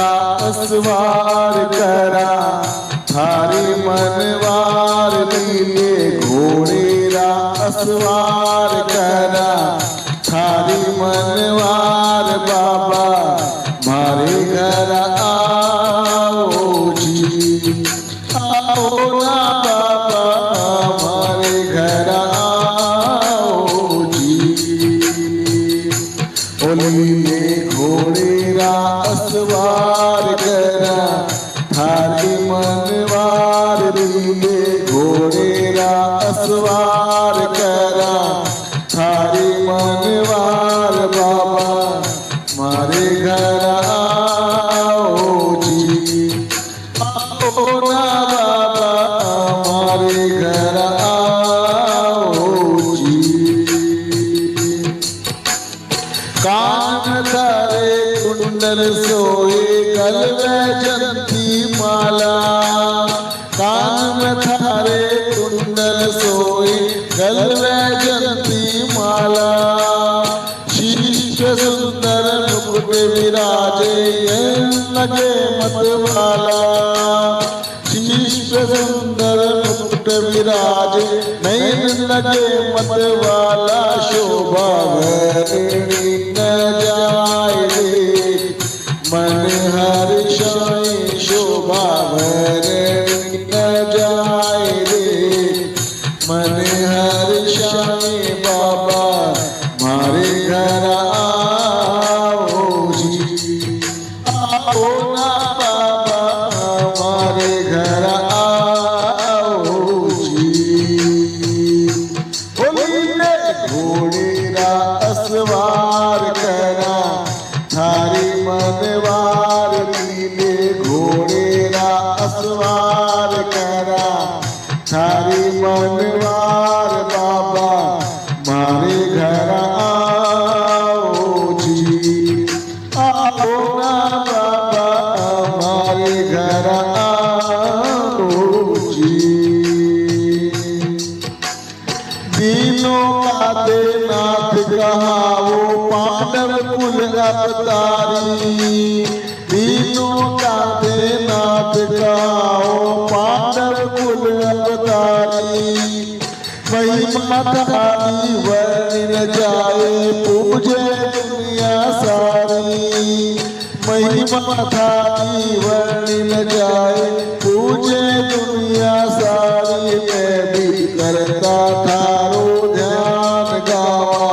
असवार करा थारी मनवार लीले घोड़ेरा असवार करा थारी मनवार बाबा मारे घर आओ जी आओ ना बाबा मारे घर आओ जी लीले घोड़ेरा असवार करा थारी मनवार लीले घोड़ेरा असवार करा थारी मनवार बाबा मारे घर आओ जी आओ ना बाबा मारे घर आओ जी कान धरे कुंडल सोए गल वैजंती माला कान धरे कुंडल सोए गल वैजंती माला शीश सुंदर मुकुट विराजे लगे मतवाला शीश सुंदर मुकुट विराजे नैन लगे मतवाला शोभा भरणी न जाए मन हर शाय शोभा भरणी न जाए मन हर शाय बाबा मारे घर आओ जी आओ ना बाबा मारे घर आओ जी बोलिए घोड़ेरा असवार करा थारी मनवार लीले घोड़ेरा असवार करा थारी मनवार बाबा मारे घर आओ जी आओ ना बाबा मारे घर आओ जी दीनों का देनाथ कहावो पांडव कुल अवतारी दीनों का देनाथ कहावो पांडव कुल अवतारी महिमा थारी वर्णन जाए पूजे दुनिया सारी महिमा थारी वर्णन जाए पूजे दुनिया सारी मैं भी करता थारो ध्यान गावा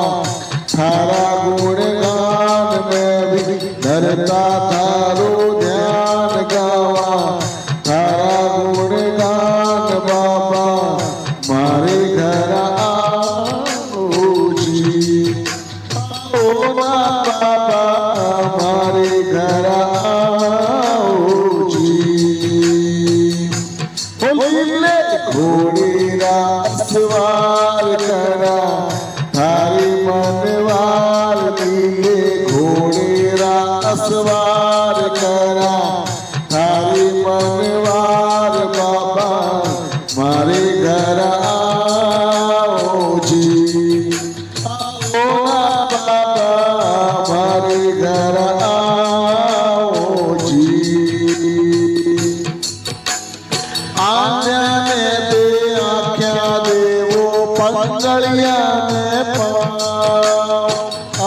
थारा गुणगान मैं भी करता थारो ध्यान गावा थारा गुणगान बाबा मारे घर आओ जी आओ ना बाबा मारे घर आओ जी बोलिए घोड़ेरा सवार करा थारी मनवार लीले घोड़ेरा असवार करा थारी मनवार बाबा मारे घर आओ जी आओ ना बाबा मारे घर आओ जी आंजने दे आख्या दे वो पंगड़िया में पाओ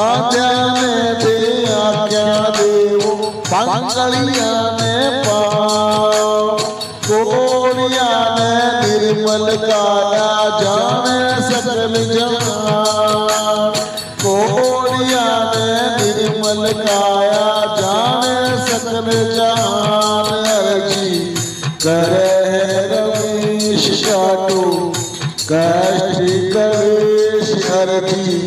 आंजने दे आख्या दे वो पंगड़िया में पाओ कोरिया में निर्मल काया जाने सकल जहान कोरिया में निर्मल काया जाने सकल जहान अर्जी करे है रमेश काटो कष्ट कलेश अर्जी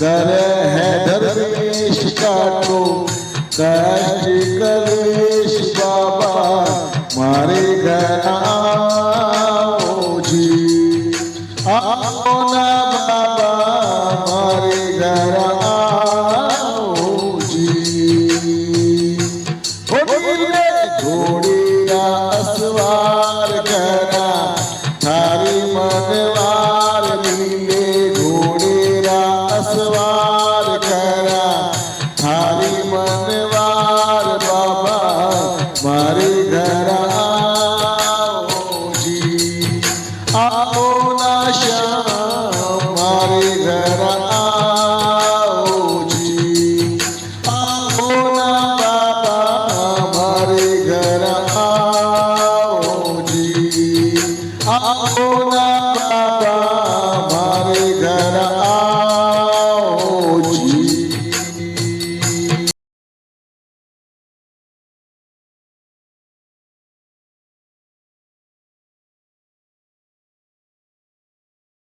करे है धर्मेश काटो कष्ट कलेश बाबा मारे घर आओ जी आओ ना बाबा मारे घर आओ जी बोलिए घोड़े